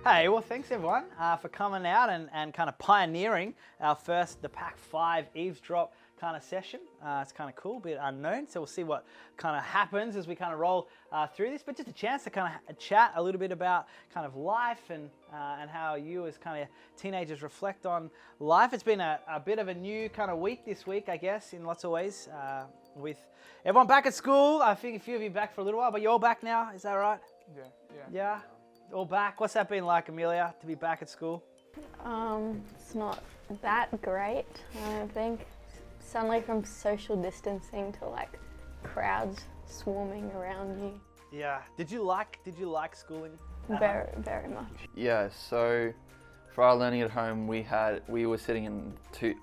Hey, well, thanks everyone for coming out and kind of pioneering our first, the Pack 5 Eavesdrop kind of session. It's kind of cool, a bit unknown, so we'll see what kind of happens as we kind of roll through this, but just a chance to kind of chat a little bit about kind of life and how you as kind of teenagers reflect on life. It's been a bit of a new kind of week this week, I guess, in lots of ways, with everyone back at school. I think a few of you back for a little while, but you're all back now, is that right? Yeah? All back. What's that been like, Amelia, to be back at school? It's not that great, I don't think. Suddenly from social distancing to like crowds swarming around you. Yeah. Did you like schooling? Very, very much. Yeah, so for our learning at home, we were sitting in three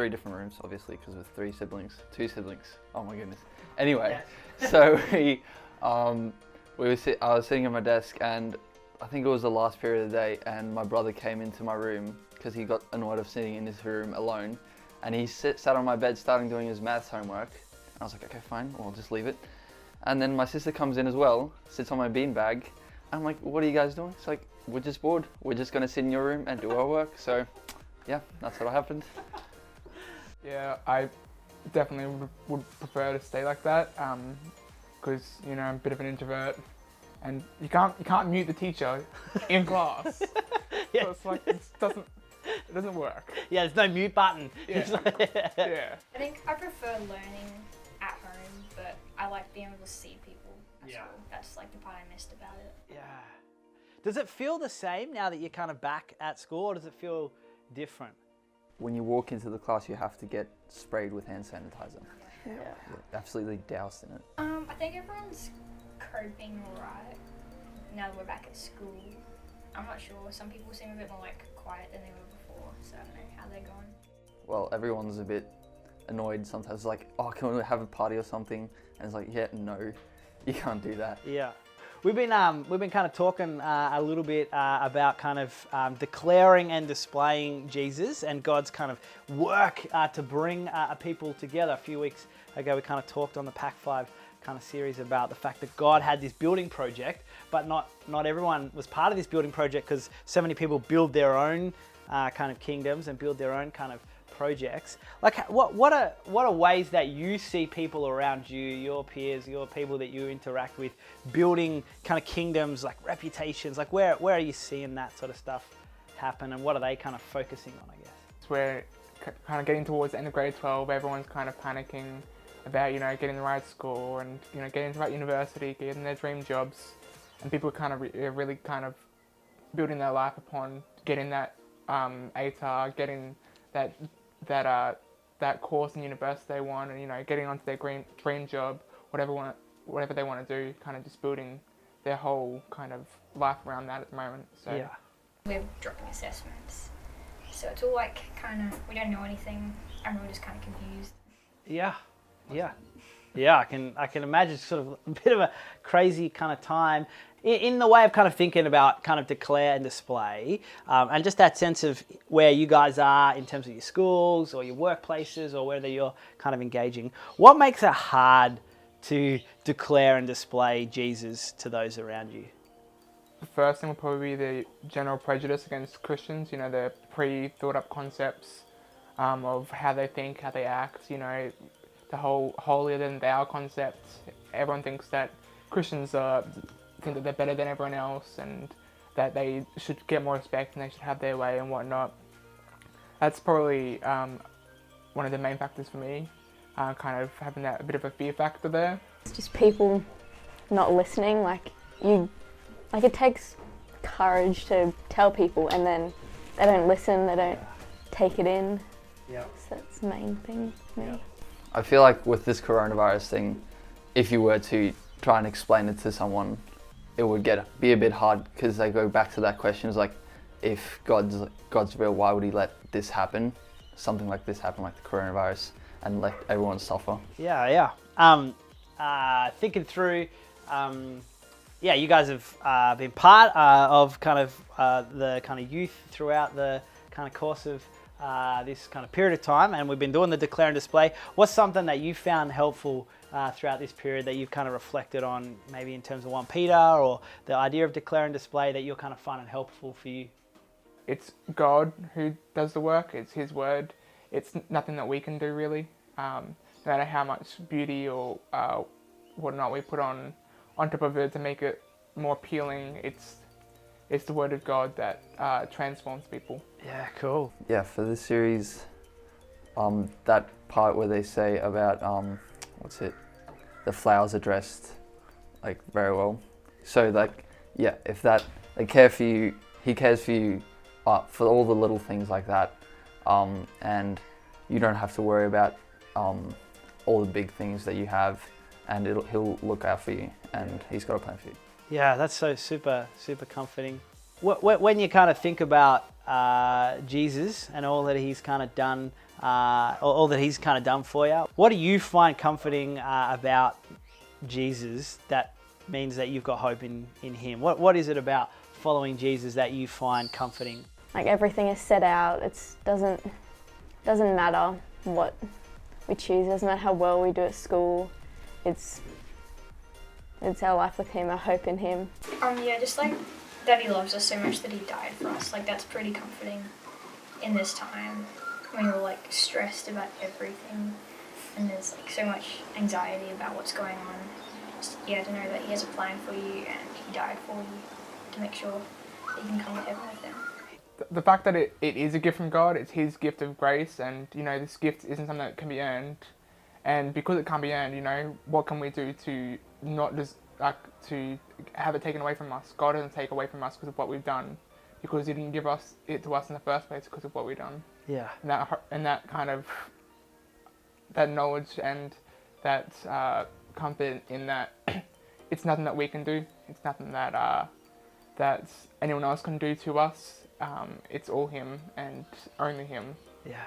different rooms, obviously, because with two siblings. Oh my goodness. Anyway, so I was sitting at my desk, and I think it was the last period of the day, and my brother came into my room because he got annoyed of sitting in his room alone, and he sat on my bed starting doing his maths homework. And I was like, okay, fine, I'll just leave it. And then my sister comes in as well, sits on my beanbag. I'm like, what are you guys doing? It's like, we're just bored. We're just gonna sit in your room and do our work. So yeah, that's what happened. Yeah, I definitely would prefer to stay like that, because I'm a bit of an introvert, and you can't mute the teacher in class. Yeah. So it's like it doesn't work. Yeah, there's no mute button. Yeah. Yeah. I think I prefer learning at home, but I like being able to see people as well. That's like the part I missed about it. Yeah. Does it feel the same now that you're kind of back at school, or does it feel different? When you walk into the class, you have to get sprayed with hand sanitizer. Yeah. You're absolutely doused in it. I think everyone's coping alright now that we're back at school. I'm not sure. Some people seem a bit more like quiet than they were before, so I don't know how they're going. Well, everyone's a bit annoyed sometimes, like, oh, can we have a party or something? And it's like, yeah, no, you can't do that. Yeah. We've been kind of talking a little bit about kind of declaring and displaying Jesus and God's kind of work to bring people together. A few weeks ago, we kind of talked on the Pack 5 kind of series about the fact that God had this building project, but not everyone was part of this building project because so many people build their own kind of kingdoms and build their own kind of projects. Like, what are ways that you see people around you, your peers, your people that you interact with, building kind of kingdoms, like reputations? Like, where are you seeing that sort of stuff happen, and what are they kind of focusing on, I guess? We're kind of getting towards the end of grade 12. Everyone's kind of panicking about getting the right school and getting the right university, getting their dream jobs, and people are kind of really kind of building their life upon getting that ATAR, getting that course in university they want, and getting onto their dream job, whatever they want to do, kind of just building their whole kind of life around that at the moment. So Yeah. We're dropping assessments, so it's all like kind of we don't know anything, and we're just kind of confused. Yeah. I can imagine sort of a bit of a crazy kind of time in the way of kind of thinking about kind of declare and display, and just that sense of where you guys are in terms of your schools or your workplaces or whether you're kind of engaging. What makes it hard to declare and display Jesus to those around you? the first thing would probably be the general prejudice against Christians, the pre-thought up concepts of how they think, how they act, the whole holier than thou concept. Everyone thinks that Christians think that they're better than everyone else and that they should get more respect and they should have their way and whatnot. That's probably one of the main factors for me, kind of having that a bit of a fear factor there. It's just people not listening, it takes courage to tell people and then they don't listen, they don't take it in. Yeah. So that's the main thing for me. Yeah. I feel like with this coronavirus thing, if you were to try and explain it to someone, it would be a bit hard because they go back to that question, is like, if God's real, why would he let this happen? Something like this happen, like the coronavirus, and let everyone suffer. Yeah. Thinking through, you guys have been part of kind of the kind of youth throughout the kind of course of this kind of period of time, and we've been doing the Declarant Display. What's something that you found helpful throughout this period that you've kind of reflected on, maybe in terms of 1 Peter or the idea of Declarant Display that you're kind of finding helpful for you? It's God who does the work. It's His word. It's nothing that we can do really. No matter how much beauty or whatnot we put on top of it to make it more appealing, it's the word of God that transforms people. Yeah, cool. Yeah, for this series, that part where they say about the flowers are dressed like very well. So like, yeah, if that they care for you, He cares for you for all the little things like that, and you don't have to worry about all the big things that you have, and He'll look out for you, and He's got a plan for you. Yeah, that's so super comforting. When you kind of think about Jesus and all that He's kind of done, all that He's kind of done for you, what do you find comforting about Jesus that means that you've got hope in Him? What is it about following Jesus that you find comforting? Like everything is set out. It doesn't matter what we choose. It doesn't matter how well we do at school. It's our life with Him, our hope in Him. Yeah, just like that He loves us so much that He died for us. Like that's pretty comforting in this time when you're like stressed about everything and there's like so much anxiety about what's going on. Just, yeah, to know that He has a plan for you and He died for you to make sure that you can come to heaven with Him. The fact that it is a gift from God, it's His gift of grace, and this gift isn't something that can be earned. And because it can't be earned, what can we do to not just to have it taken away from us? God doesn't take away from us because of what we've done, because He didn't give it to us in the first place because of what we've done. Yeah. And that kind of that knowledge and that comfort in that it's nothing that we can do. It's nothing that anyone else can do to us. It's all Him and only Him. Yeah,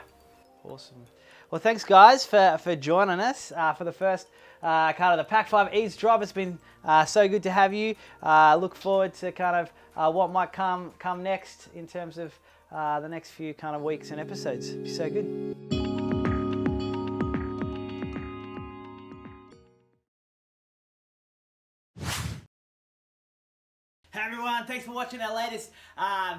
awesome. Well, thanks guys for joining us for the first kind of the Pack 5 Eavesdrop. It's been so good to have you. Look forward to kind of what might come next in terms of the next few kind of weeks and episodes. It'll be so good. Hey everyone, thanks for watching our latest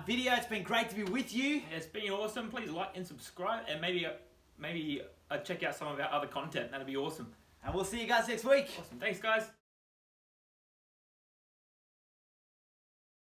video. It's been great to be with you. It's been awesome. Please like and subscribe, and maybe check out some of our other content. That'd be awesome. And we'll see you guys next week. Awesome. Thanks, guys.